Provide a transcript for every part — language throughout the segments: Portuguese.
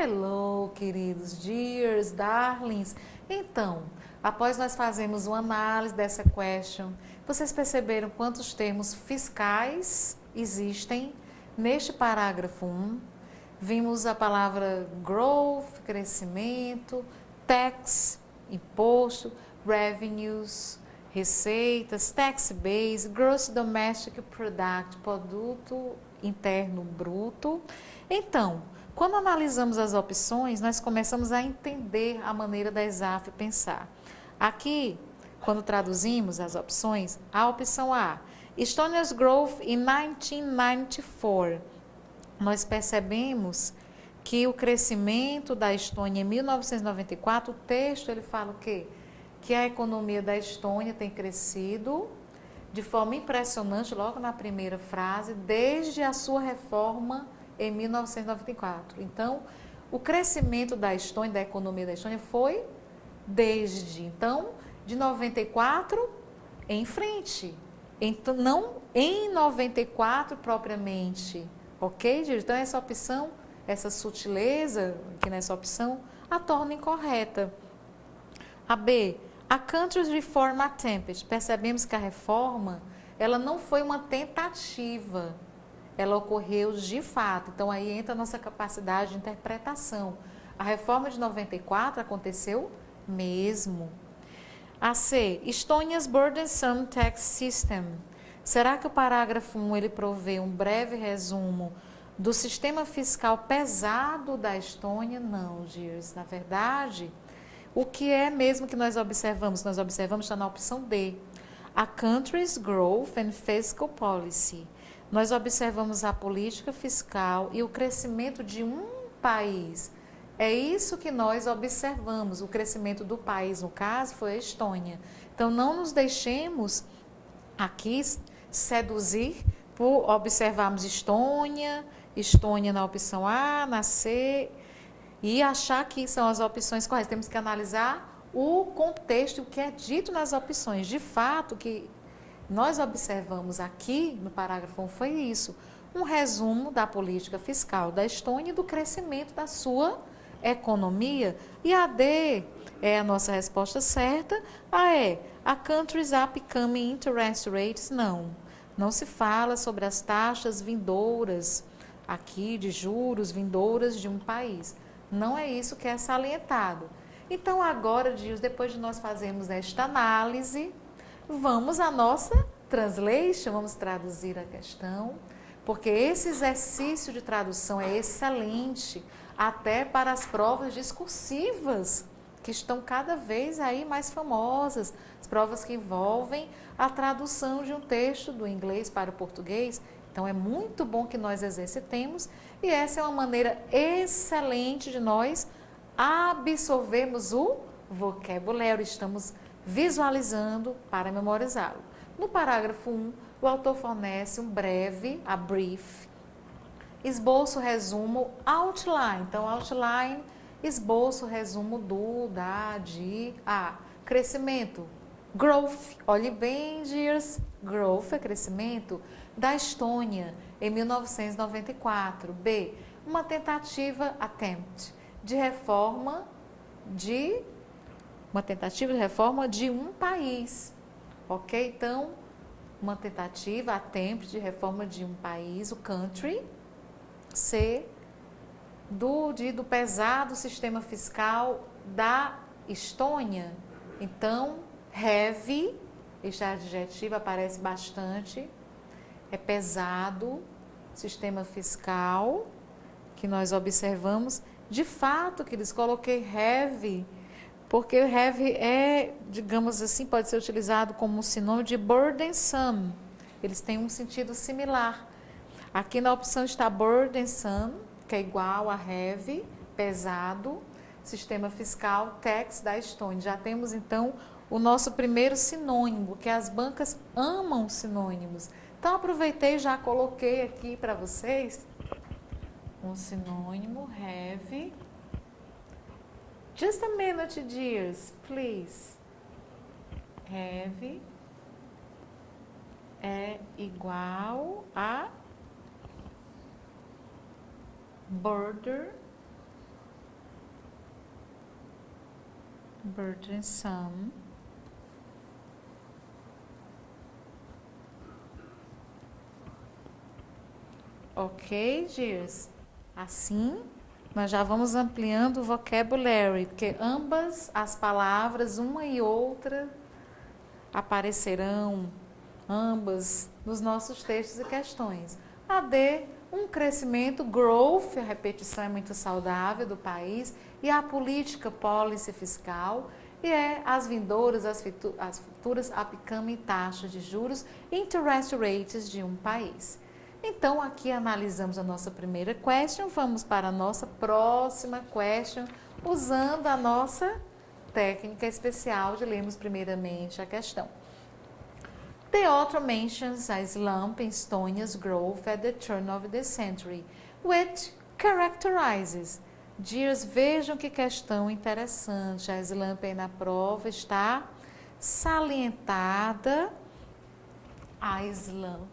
Hello, queridos dears, darlings. Então, após nós fazermos uma análise dessa question, vocês perceberam quantos termos fiscais existem neste parágrafo 1? Vimos a palavra growth, crescimento, tax, imposto, revenues, receitas, tax base, gross domestic product, produto interno bruto. Então, quando analisamos as opções, nós começamos a entender a maneira da ESAF pensar. Aqui, quando traduzimos as opções, a opção A, Estonia's growth in 1994. Nós percebemos que o crescimento da Estônia em 1994, o texto ele fala o quê? Que a economia da Estônia tem crescido de forma impressionante, logo na primeira frase, desde a sua reforma em 1994. Então, o crescimento da Estônia, da economia da Estônia, foi desde, então, de 94 em frente. Então, não em 94 propriamente, ok, gente? Então, essa opção, essa sutileza aqui nessa opção, a torna incorreta. A B, a country's reform attempt. Percebemos que a reforma, ela não foi uma tentativa, ela ocorreu de fato. Então, aí entra a nossa capacidade de interpretação. A reforma de 94 aconteceu mesmo. A C, Estonia's burdensome tax system. Será que o parágrafo 1 ele provê um breve resumo do sistema fiscal pesado da Estônia? Não, dears. Na verdade, o que é mesmo que nós observamos? Nós observamos, está na opção D. A country's growth and fiscal policy. Nós observamos a política fiscal e o crescimento de um país. É isso que nós observamos. O crescimento do país, no caso, foi a Estônia. Então, não nos deixemos aqui seduzir por observarmos Estônia na opção A, na C, e achar que são as opções corretas. Temos que analisar o contexto, o que é dito nas opções. De fato, que nós observamos aqui no parágrafo 1 foi isso, um resumo da política fiscal da Estônia e do crescimento da sua economia. E a D é a nossa resposta certa. A E, a country's upcoming interest rates, não se fala sobre as taxas vindouras aqui de juros vindouras de um país. Não é isso que é salientado. Então agora, Dias, depois de nós fazermos esta análise, vamos à nossa translation, vamos traduzir a questão, porque esse exercício de tradução é excelente até para as provas discursivas, que estão cada vez aí mais famosas, as provas que envolvem a tradução de um texto do inglês para o português. Então é muito bom que nós exercitemos e essa é uma maneira excelente de nós absorvermos o vocabulário, estamos visualizando para memorizá-lo. No parágrafo 1, o autor fornece um breve, a brief, esboço, resumo, outline. Então, outline, esboço, resumo do, da, de, a. Crescimento, growth. Olhe bem, dears, growth é crescimento da Estônia em 1994. B, uma tentativa, attempt, de reforma de um país, ok? Então, uma tentativa, attempt, de reforma de um país, o country. C, do pesado sistema fiscal da Estônia. Então, heavy, este adjetivo aparece bastante, é pesado, sistema fiscal, que nós observamos. De fato, que eles coloquei heavy, porque heavy é, digamos assim, pode ser utilizado como um sinônimo de burdensome. Eles têm um sentido similar. Aqui na opção está burdensome, que é igual a heavy, pesado, sistema fiscal, tax da Estônia. Já temos, então, o nosso primeiro sinônimo, que as bancas amam sinônimos. Então, aproveitei e já coloquei aqui para vocês um sinônimo, heavy. Just a minute, dears, please. Heavy é igual a border burdensome. Ok, Girs? Assim, nós já vamos ampliando o vocabulary, porque ambas as palavras, uma e outra, aparecerão, ambas, nos nossos textos e questões. A D, um crescimento, growth, a repetição é muito saudável do país, e a política, policy fiscal, e as vindouras, as futuras upcoming taxas de juros, interest rates de um país. Então, aqui analisamos a nossa primeira question, vamos para a nossa próxima question, usando a nossa técnica especial de lermos primeiramente a questão. The author mentions a slump in Estonia's growth at the turn of the century, which characterizes. Dias, vejam que questão interessante. A slump aí na prova está salientada. A slump.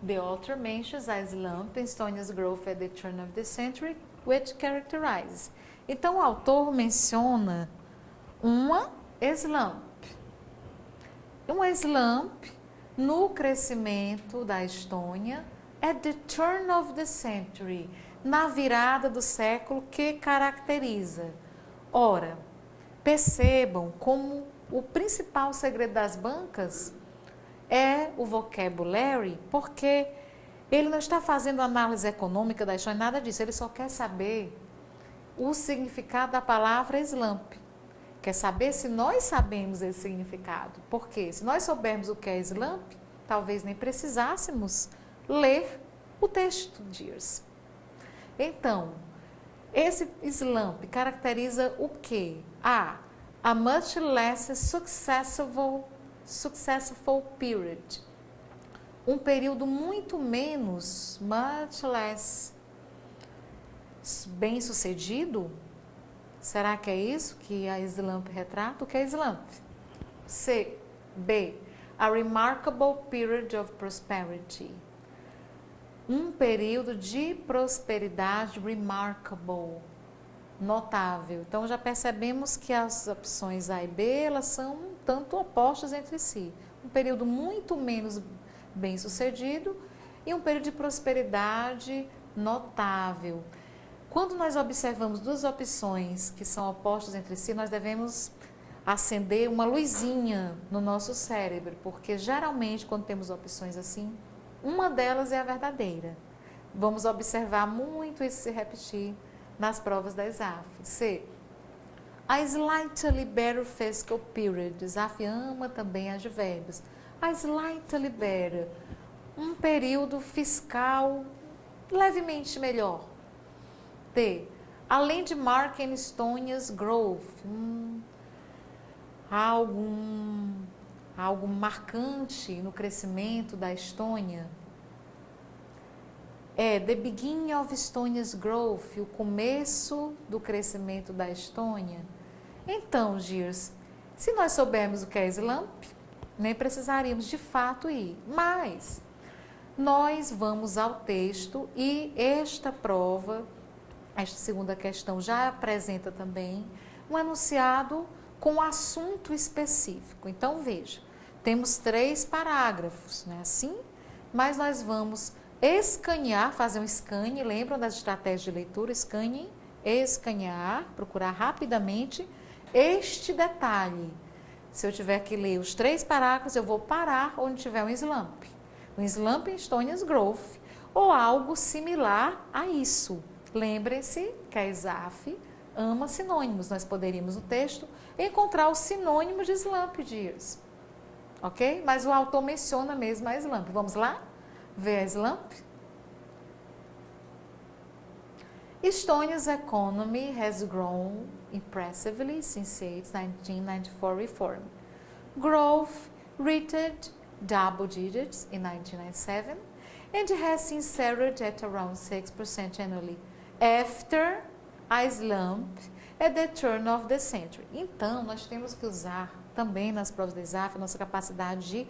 The author mentions a slump in Estonia's growth at the turn of the century, which characterizes. Então, o autor menciona uma slump. Uma slump no crescimento da Estônia at the turn of the century, na virada do século, que caracteriza. Ora, percebam como o principal segredo das bancas é o vocabulary, porque ele não está fazendo análise econômica da Estônia, nada disso, ele só quer saber o significado da palavra slump. Quer saber se nós sabemos esse significado. Porque se nós soubermos o que é slump, talvez nem precisássemos ler o texto de Dias. Então, esse slump caracteriza o quê? A much less successful period. Um período muito menos, much less bem sucedido. Será que é isso que a slump retrata? O que é slump? C. B. A remarkable period of prosperity. Um período de prosperidade remarkable, notável. Então, já percebemos que as opções A e B, elas são um tanto opostas entre si. Um período muito menos bem sucedido e um período de prosperidade notável. Quando nós observamos duas opções que são opostas entre si, nós devemos acender uma luzinha no nosso cérebro, porque geralmente quando temos opções assim, uma delas é a verdadeira. Vamos observar muito isso se repetir nas provas da ESAF. C. A slightly better fiscal period. ESAF ama também advérbios. A slightly better. Um período fiscal levemente melhor. D. A landmark in Estonia's growth. Algo marcante no crescimento da Estônia. É the beginning of Estonia's growth, o começo do crescimento da Estônia. Então, Girs, se nós soubermos o que é slump, nem precisaríamos de fato ir. Mas nós vamos ao texto e esta prova, esta segunda questão já apresenta também um enunciado com assunto específico. Então, veja, temos 3 parágrafos, não é assim? Mas nós vamos escanear, fazer um scan, lembram das estratégias de leitura? Scanning, escanear, procurar rapidamente este detalhe. Se eu tiver que ler os 3 parágrafos, eu vou parar onde tiver um slump. Um slump em Estonia's growth, ou algo similar a isso. Lembrem-se que a ESAF ama sinônimos. Nós poderíamos no texto encontrar o sinônimo de slump, Dias. Ok? Mas o autor menciona mesmo a slump. Vamos lá? Ver a slump? Estonia's economy has grown impressively since its 1994 reform. Growth reached double digits in 1997 and has since settled at around 6% annually after a slump at the turn of the century. Então, nós temos que usar também nas provas da ESAF a nossa capacidade de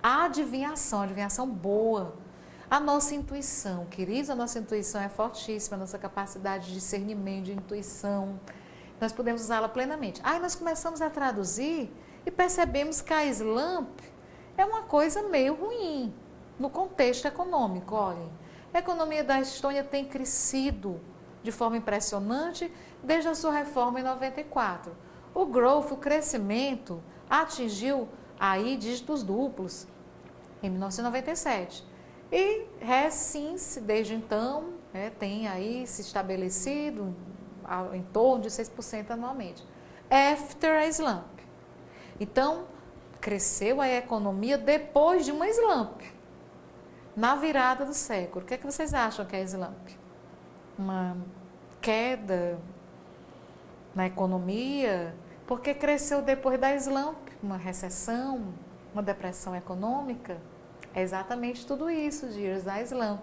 adivinhação boa. A nossa intuição, queridos, a nossa intuição é fortíssima, a nossa capacidade de discernimento, de intuição, nós podemos usá-la plenamente. Aí nós começamos a traduzir e percebemos que a slump é uma coisa meio ruim no contexto econômico. Olhem, a economia da Estônia tem crescido de forma impressionante desde a sua reforma em 94. O growth, o crescimento, atingiu aí dígitos duplos em 1997. E since, desde então, tem aí se estabelecido em torno de 6% anualmente. After a slump. Então, cresceu a economia depois de uma slump. Na virada do século. O que é que vocês acham que é slump? Uma queda na economia, porque cresceu depois da slump, uma recessão, uma depressão econômica. É exatamente tudo isso, dias da slump.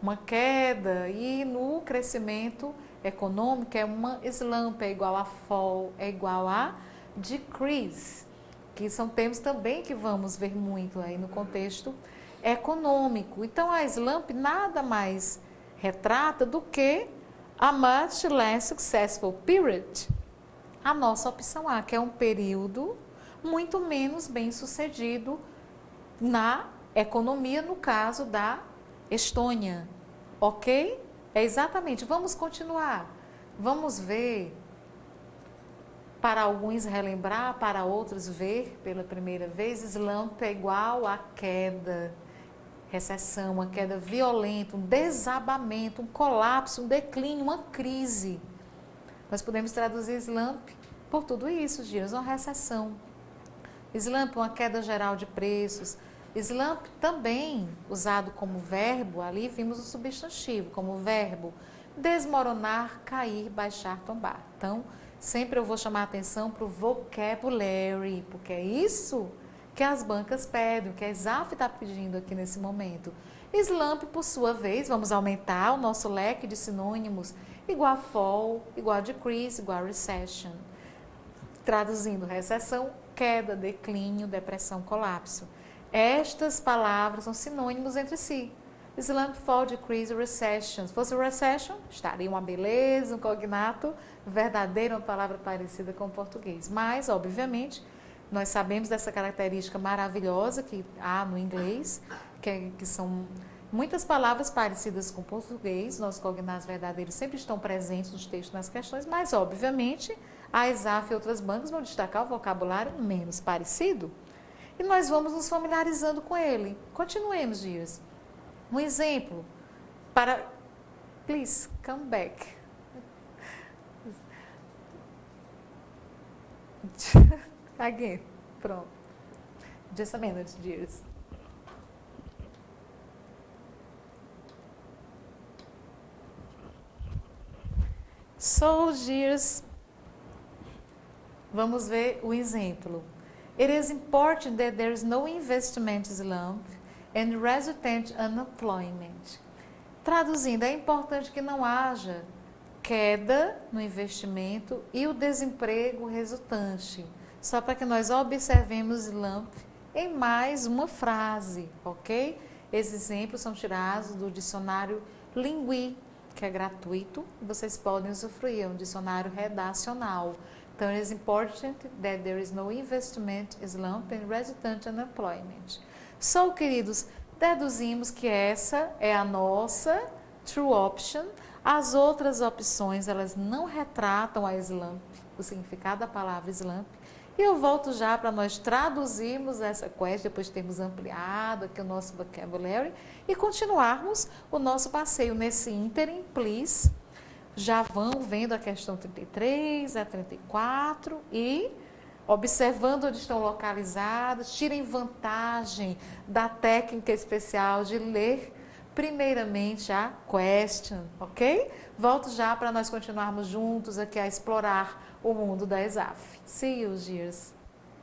Uma queda e no crescimento econômico é uma slump, é igual a fall, é igual a decrease, que são termos também que vamos ver muito aí no contexto econômico. Então a slump nada mais retrata do que a much less successful period, a nossa opção A, que é um período muito menos bem sucedido na economia, no caso da Estônia, ok? É exatamente, vamos continuar, vamos ver, para alguns relembrar, para outros ver pela primeira vez, slump é igual a queda, recessão, uma queda violenta, um desabamento, um colapso, um declínio, uma crise. Nós podemos traduzir slump por tudo isso, dias, uma recessão. Slump, uma queda geral de preços. Slump também, usado como verbo, ali vimos o substantivo, como verbo, desmoronar, cair, baixar, tombar. Então, sempre eu vou chamar a atenção para o vocabulary, porque é isso que as bancas pedem, que a Exaf está pedindo aqui nesse momento. Slump, por sua vez, vamos aumentar o nosso leque de sinônimos, igual a fall, igual a decrease, igual a recession. Traduzindo, recessão, queda, declínio, depressão, colapso. Estas palavras são sinônimos entre si. Slump, fall, decrease, recession. Se fosse recession, estaria uma beleza, um cognato verdadeiro, uma palavra parecida com o português. Mas, obviamente, nós sabemos dessa característica maravilhosa que há no inglês, que são muitas palavras parecidas com o português. Nossos cognatos verdadeiros sempre estão presentes nos textos, nas questões, mas, obviamente, a Exaf e outras bancas vão destacar o vocabulário menos parecido. E nós vamos nos familiarizando com ele. Continuemos, Dias. Um exemplo para... Please, come back. Again. Pronto. Just a minute, Dias. So, Dias, vamos ver o exemplo. It is important that there is no investment slump and resultant unemployment. Traduzindo, é importante que não haja queda no investimento e o desemprego resultante. Só para que nós observemos slump em mais uma frase, ok? Esses exemplos são tirados do dicionário Lingui, que é gratuito, e vocês podem usufruir, é um dicionário redacional. Então, it is important that there is no investment slump and resultant unemployment. So, queridos, deduzimos que essa é a nossa true option. As outras opções, elas não retratam a slump, o significado da palavra slump. E eu volto já para nós traduzirmos essa question, depois de termos ampliado aqui o nosso vocabulary, e continuarmos o nosso passeio nesse ínterim, please. Já vão vendo a questão 33, a 34 e observando onde estão localizados, tirem vantagem da técnica especial de ler primeiramente a question, ok? Volto já para nós continuarmos juntos aqui a explorar o mundo da Exaf. See you, dears.